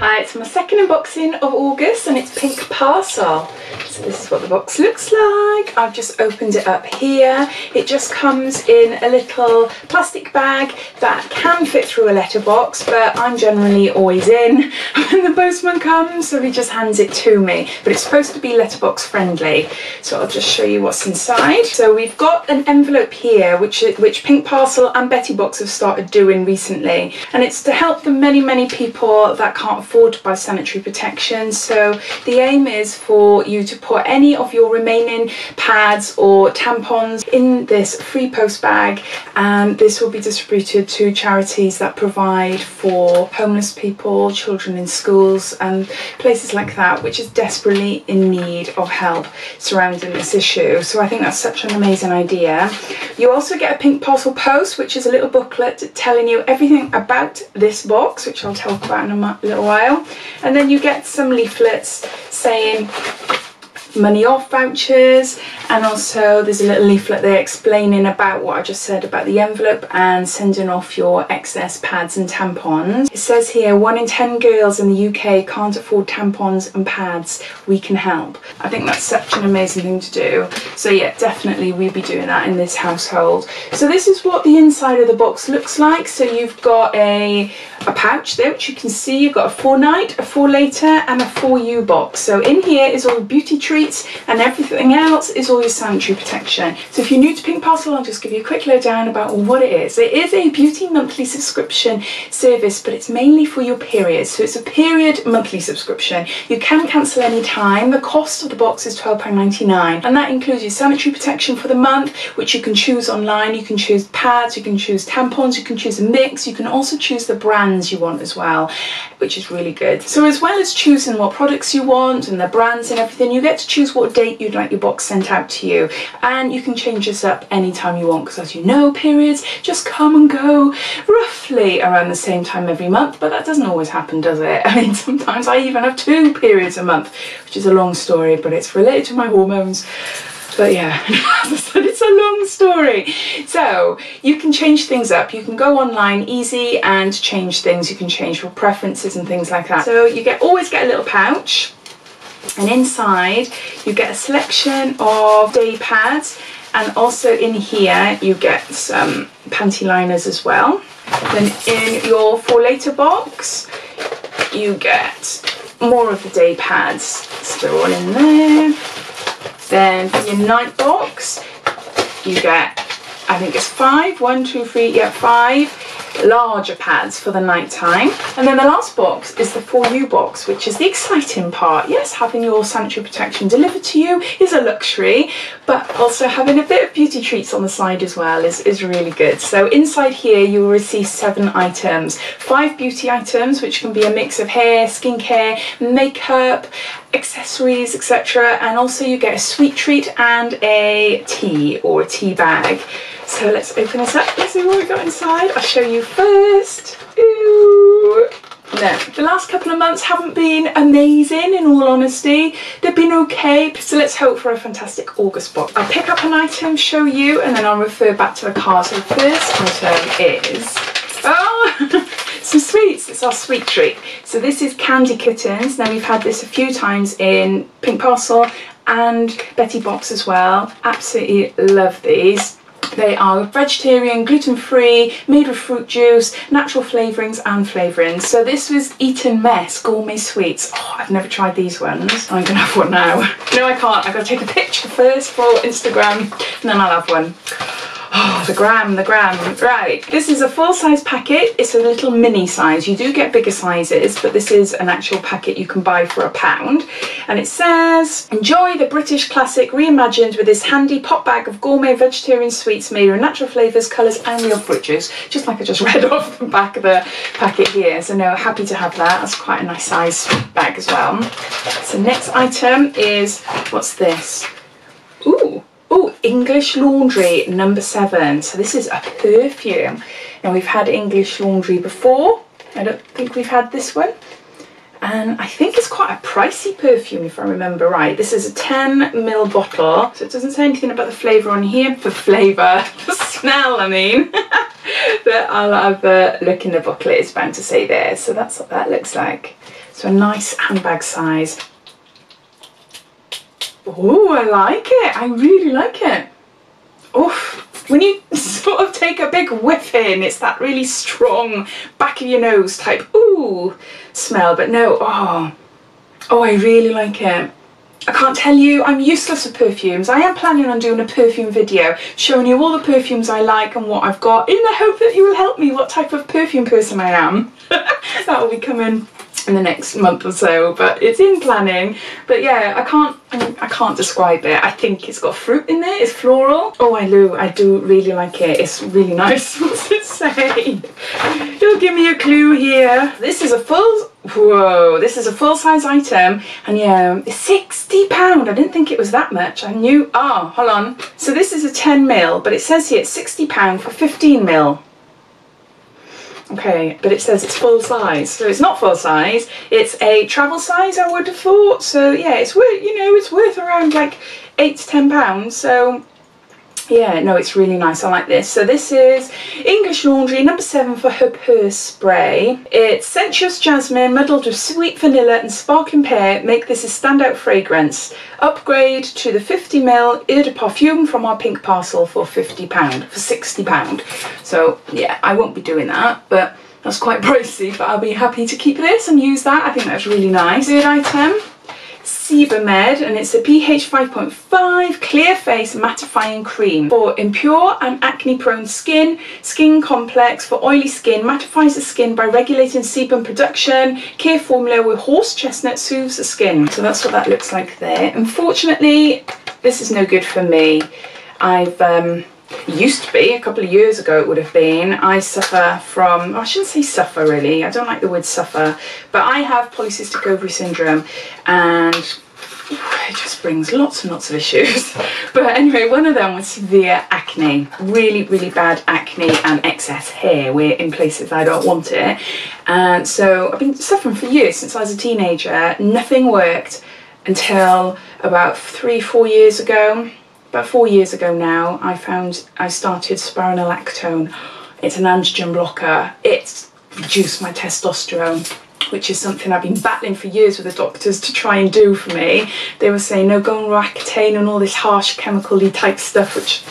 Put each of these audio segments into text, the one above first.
Hi, it's my second unboxing of August and it's Pink Parcel. So this is what the box looks like. I've just opened it up here. It just comes in a little plastic bag that can fit through a letterbox, but I'm generally always in when the postman comes, so he just hands it to me. But it's supposed to be letterbox friendly, so I'll just show you what's inside. So we've got an envelope here, which Pink Parcel and Betty Box have started doing recently, and it's to help the many people that can't afford to buy sanitary protection. So the aim is for you to put any of your remaining pads or tampons in this free post bag, and this will be distributed to charities that provide for homeless people, children in schools and places like that, which is desperately in need of help surrounding this issue. So I think that's such an amazing idea. You also get a Pink Parcel post, which is a little booklet telling you everything about this box, which I'll talk about in a little while. And then you get some leaflets saying money off vouchers, and also there's a little leaflet there explaining about what I just said about the envelope and sending off your excess pads and tampons. It says here 1 in 10 girls in the UK can't afford tampons and pads. We can help. I think that's such an amazing thing to do. So yeah, definitely we'll be doing that in this household. So this is what the inside of the box looks like. So you've got a pouch there, which you can see. You've got a 4 night, a 4 later and a 4U box. So in here is all the beauty treats, and everything else is all your sanitary protection. So if you're new to Pink Parcel, I'll just give you a quick lowdown about what it is. It is a beauty monthly subscription service, but it's mainly for your periods. So it's a period monthly subscription. You can cancel any time. The cost of the box is £12.99, and that includes your sanitary protection for the month, which you can choose online. You can choose pads, you can choose tampons, you can choose a mix. You can also choose the brands you want as well, which is really good. So as well as choosing what products you want and the brands and everything, you get to choose what date you'd like your box sent out to you, and you can change this up anytime you want, because as you know, periods just come and go roughly around the same time every month, but that doesn't always happen, does it? I mean, sometimes I even have 2 periods a month, which is a long story, but it's related to my hormones. But yeah, as I said, it's a long story. So you can change things up. You can go online easy and change things. You can change your preferences and things like that. So you always get a little pouch, and inside you get a selection of day pads, and also in here you get some panty liners as well. Then in your 4 later box you get more of the day pads, so they're all in there. Then for your night box you get, I think it's 5, 1, 2, 3, yeah, 5 larger pads for the night time. And then the last box is the 4U box, which is the exciting part. Yes, having your sanitary protection delivered to you is a luxury, but also having a bit of beauty treats on the side as well is really good. So inside here you will receive 7 items, 5 beauty items, which can be a mix of hair, skincare, makeup, accessories, etc. And also you get a sweet treat and a tea or a tea bag. So let's open this up. Let's see what we've got inside. I'll show you first. Ooh. No, the last couple of months haven't been amazing, in all honesty. They've been okay, so let's hope for a fantastic August box. I'll pick up an item, show you, and then I'll refer back to the card. So the first item is, some sweets. It's our sweet treat. So this is Candy Kittens. Now we've had this a few times in Pink Parcel and Betty Box as well. Absolutely love these. They are vegetarian, gluten-free, made with fruit juice, natural flavourings and flavourings. So this was Eton Mess Gourmet Sweets. Oh, I've never tried these ones. I'm gonna have one now. No, I can't. I've got to take a picture first for Instagram and then I'll have one. Oh, the gram. Right, this is a full-size packet. It's a little mini size. You do get bigger sizes, but this is an actual packet you can buy for £1. And it says, enjoy the British classic reimagined with this handy pot bag of gourmet vegetarian sweets made with natural flavours, colours and real fruit juice. Just like I just read off the back of the packet here. So no, happy to have that. That's quite a nice size bag as well. So next item is, what's this? Ooh. Oh, English Laundry No7. So this is a perfume. Now we've had English Laundry before. I don't think we've had this one. And I think it's quite a pricey perfume if I remember right. This is a 10ml bottle. So it doesn't say anything about the flavour on here. The flavour, the smell I mean. but I'll have a look in the booklet, it's bound to say there. So that's what that looks like. So a nice handbag size. Oh, I like it. I really like it. Oof. When you sort of take a big whiff in, it's that really strong back of your nose type ooh smell, but no, oh, I really like it. I can't tell you, I'm useless with perfumes. I am planning on doing a perfume video showing you all the perfumes I like and what I've got, in the hope that you will help me what type of perfume person I am. That will be coming in the next month or so, but it's in planning. But yeah, I can't describe it. I think it's got fruit in there, it's floral. Oh, I do really like it. It's really nice. What's it say? It'll give me a clue here. This is a full size item, and yeah, it's £60. I didn't think it was that much. I knew, hold on. So this is a 10ml, but it says here it's £60 for 15ml. Okay, but it says it's full size, so it's not full size, it's a travel size, I would have thought. So yeah, it's worth, you know, it's worth around like £8 to £10. So yeah, no, it's really nice. I like this. So this is English Laundry No. 7 for her purse spray. It's sensuous jasmine muddled with sweet vanilla and sparkling pear make this a standout fragrance. Upgrade to the 50ml Eau de Parfum from our pink parcel for £50, for £60. So yeah, I won't be doing that, but that's quite pricey, but I'll be happy to keep this and use that. I think that's really nice. Third item, Sebamed, and it's a pH 5.5 clear face mattifying cream for impure and acne prone skin. Skin complex for oily skin, mattifies the skin by regulating sebum production. Care formula with horse chestnut soothes the skin. So that's what that looks like there. Unfortunately, this is no good for me. I've used to be, a couple of years ago it would have been, I suffer from, I shouldn't say suffer really, I don't like the word suffer, but I have polycystic ovary syndrome, and it just brings lots and lots of issues. But anyway, one of them was severe acne, really, really bad acne and excess hair where in places I don't want it. And so I've been suffering for years, since I was a teenager. Nothing worked until about 3-4 years ago. About 4 years ago now, I started spironolactone. It's an androgen blocker. It's reduced my testosterone, which is something I've been battling for years with the doctors to try and do for me. They were saying no, go on Roaccutane and all this harsh chemical-y type stuff, which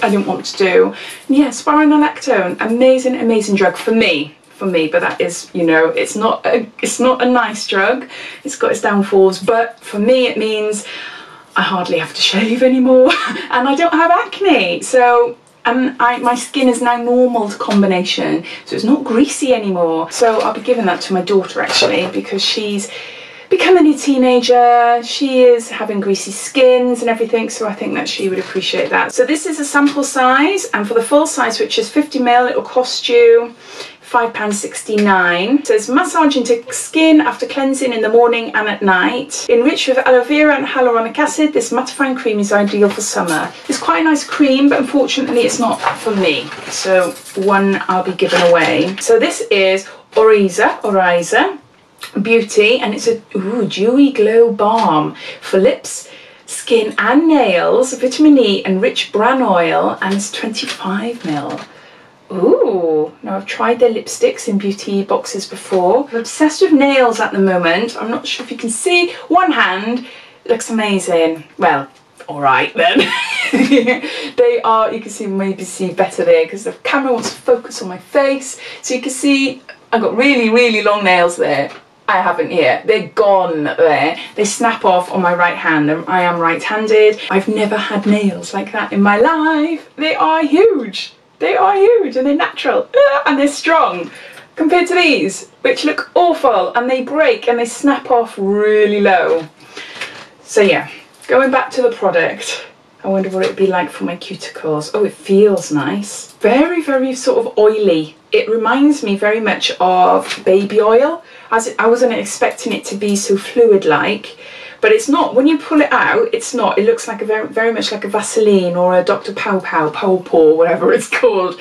I didn't want to do. And yeah, spironolactone, amazing, amazing drug for me, but that is, you know, it's not a nice drug. It's got its downfalls, but for me it means I hardly have to shave anymore and I don't have acne. So my skin is now normal to combination, so it's not greasy anymore. So I'll be giving that to my daughter actually, because she's becoming a teenager, she is having greasy skins and everything, so I think that she would appreciate that. So this is a sample size, and for the full size, which is 50ml, it'll cost you £5.69. It says massage into skin after cleansing in the morning and at night. Enriched with aloe vera and hyaluronic acid, this mattifying cream is ideal for summer. It's quite a nice cream, but unfortunately it's not for me. So one I'll be giving away. So this is Oryza Beauty, and it's a dewy glow balm for lips, skin and nails, vitamin E and rich bran oil, and it's 25ml. Ooh, now I've tried their lipsticks in beauty boxes before. I'm obsessed with nails at the moment. I'm not sure if you can see. One hand looks amazing. Well, all right then. They are, you can see, maybe see better there because the camera wants to focus on my face. So you can see I've got really, really long nails there. I haven't here. They're gone there. They snap off on my right hand, and I am right-handed. I've never had nails like that in my life. They are huge. They are huge and they're natural and they're strong compared to these, which look awful, and they break and they snap off really low. So yeah, going back to the product, I wonder what it'd be like for my cuticles. Oh, it feels nice. Very, very sort of oily. It reminds me very much of baby oil. I wasn't expecting it to be so fluid-like, but it's not. When you pull it out, it's not. It looks like a very much like a Vaseline or a Dr. Pow Paw, whatever it's called.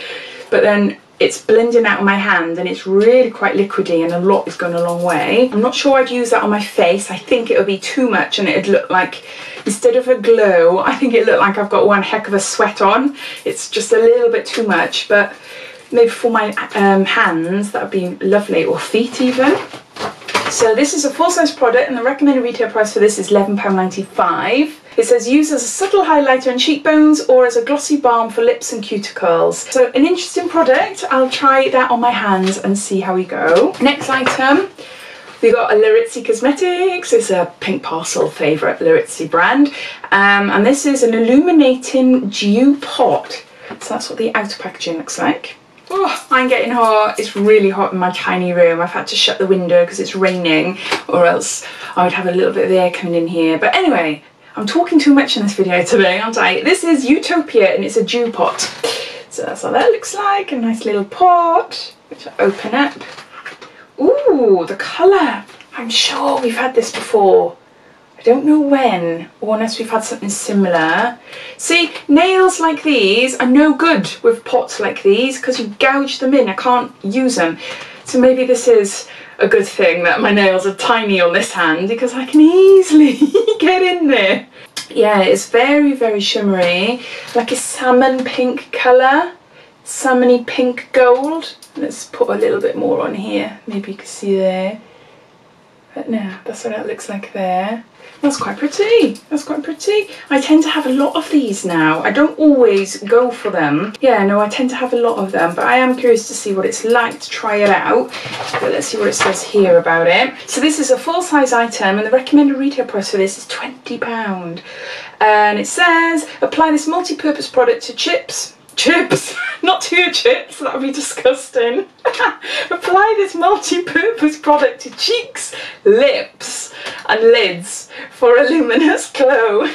But then it's blending out of my hand, and it's really quite liquidy, and a lot is going a long way. I'm not sure I'd use that on my face. I think it would be too much, and it'd look like, instead of a glow, I think it looked like I've got one heck of a sweat on. It's just a little bit too much, but maybe for my hands, that would be lovely, or feet even. So this is a full-size product and the recommended retail price for this is £11.95. It says use as a subtle highlighter on cheekbones or as a glossy balm for lips and cuticles. So an interesting product. I'll try that on my hands and see how we go. Next item, we got a Laritzy Cosmetics. It's a Pink Parcel favourite Laritzy brand. And this is an illuminating dew pot. So that's what the outer packaging looks like. Oh, I'm getting hot. It's really hot in my tiny room. I've had to shut the window because it's raining, or else I would have a little bit of air coming in here. But anyway, I'm talking too much in this video today, aren't I? This is Utopia and it's a dew pot. So that's what that looks like. A nice little pot, which I open up. Ooh, the colour. I'm sure we've had this before. I don't know when, or unless we've had something similar. See, nails like these are no good with pots like these because you gouge them in. I can't use them. So maybe this is a good thing that my nails are tiny on this hand because I can easily get in there. Yeah, it's very, very shimmery, like a salmon pink colour, salmony pink gold. Let's put a little bit more on here. Maybe you can see there. But no, that's what it looks like there. That's quite pretty. That's quite pretty. I tend to have a lot of these now. I don't always go for them. Yeah, no, I tend to have a lot of them, but I am curious to see what it's like to try it out. But let's see what it says here about it. So this is a full-size item and the recommended retail price for this is £20. And it says, apply this multi-purpose product to chips, not to your chips, that would be disgusting. Apply this multi-purpose product to cheeks, lips and lids for a luminous glow.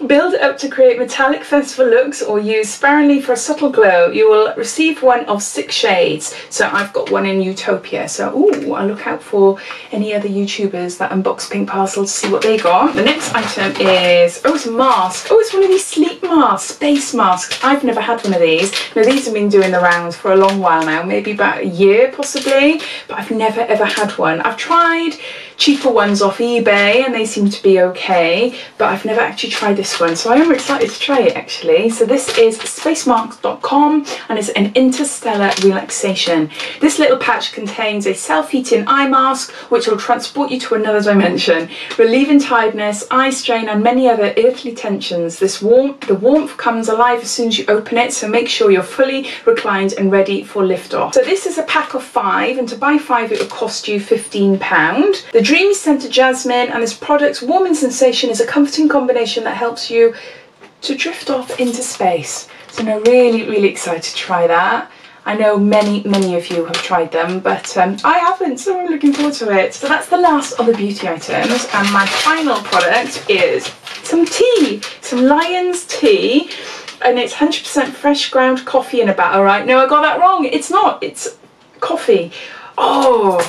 Build up to create metallic festival looks or use sparingly for a subtle glow. You will receive one of 6 shades. So I've got one in Utopia. So ooh, I'll look out for any other YouTubers that unbox Pink Parcel to see what they got. The next item is, oh, it's a mask. Oh, it's one of these sleep masks, space masks. I've never had one of these. Now these have been doing the rounds for a long while now, maybe about a year possibly, but I've never ever had one. I've tried cheaper ones off eBay and they seem to be okay, but I've never actually tried this one, so I am excited to try it actually. So this is Spacemasks.com and it's an interstellar relaxation. This little patch contains a self-heating eye mask which will transport you to another dimension, relieving tiredness, eye strain and many other earthly tensions. The warmth comes alive as soon as you open it, so make sure you're fully reclined and ready for liftoff. So this is a pack of 5 and to buy 5 it will cost you £15. The dreamy scent of jasmine and this product's warming sensation is a comforting combination that helps you to drift off into space. So I'm really, really excited to try that. I know many of you have tried them, but I haven't, so I'm looking forward to it. So that's the last of the beauty items, and my final product is some tea, some Lyons tea, and it's 100% fresh ground coffee in a bag. All right, no, I got that wrong. It's not, it's coffee. Oh,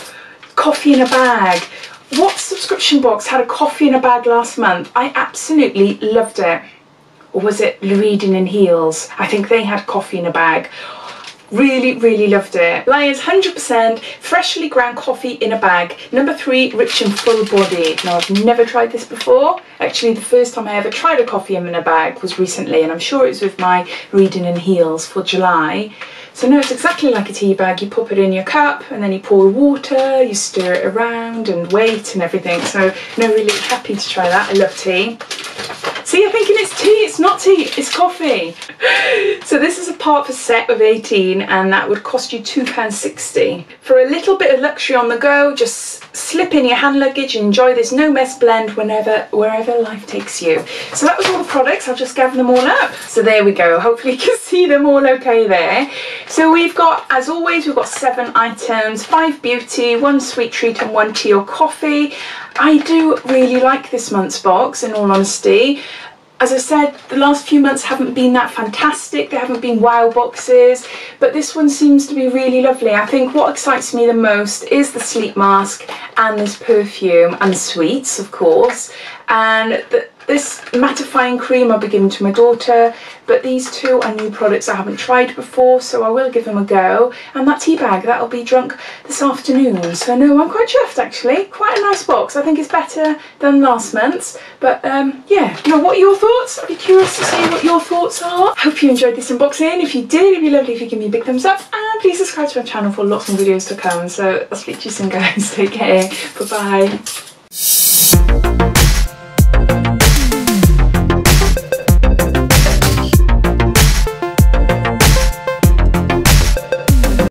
coffee in a bag. What subscription box had a coffee in a bag last month? I absolutely loved it. Or was it Eton and Heels? I think they had coffee in a bag. Really, really loved it. Lyons 100% freshly ground coffee in a bag. Number 3, rich and full body. Now I've never tried this before. Actually the first time I ever tried a coffee in a bag was recently, and I'm sure it was with my Eton and Heels for July. So no, it's exactly like a tea bag. You pop it in your cup and then you pour the water, you stir it around and wait and everything. So no, really happy to try that. I love tea. See, you're thinking it's tea, it's not tea, it's coffee. So this is a part for set of 18 and that would cost you £2.60. For a little bit of luxury on the go, just slip in your hand luggage and enjoy this no mess blend wherever life takes you. So that was all the products, I've just gathered them all up. So there we go, hopefully you can see them all okay there. So we've got, as always, we've got 7 items, 5 beauty, 1 sweet treat and 1 tea or coffee. I do really like this month's box, in all honesty. As I said, the last few months haven't been that fantastic, they haven't been wow boxes, but this one seems to be really lovely. I think what excites me the most is the sleep mask and this perfume and sweets, of course, and This mattifying cream I'll be giving to my daughter, but these two are new products I haven't tried before, so I will give them a go. And that tea bag, that'll be drunk this afternoon. So no, I'm quite chuffed actually. Quite a nice box. I think it's better than last month's. But yeah, now what are your thoughts? I'd be curious to see what your thoughts are. Hope you enjoyed this unboxing. If you did, it'd be lovely if you give me a big thumbs up. And please subscribe to my channel for lots more videos to come. So I'll speak to you soon, guys. Take care. Bye-bye.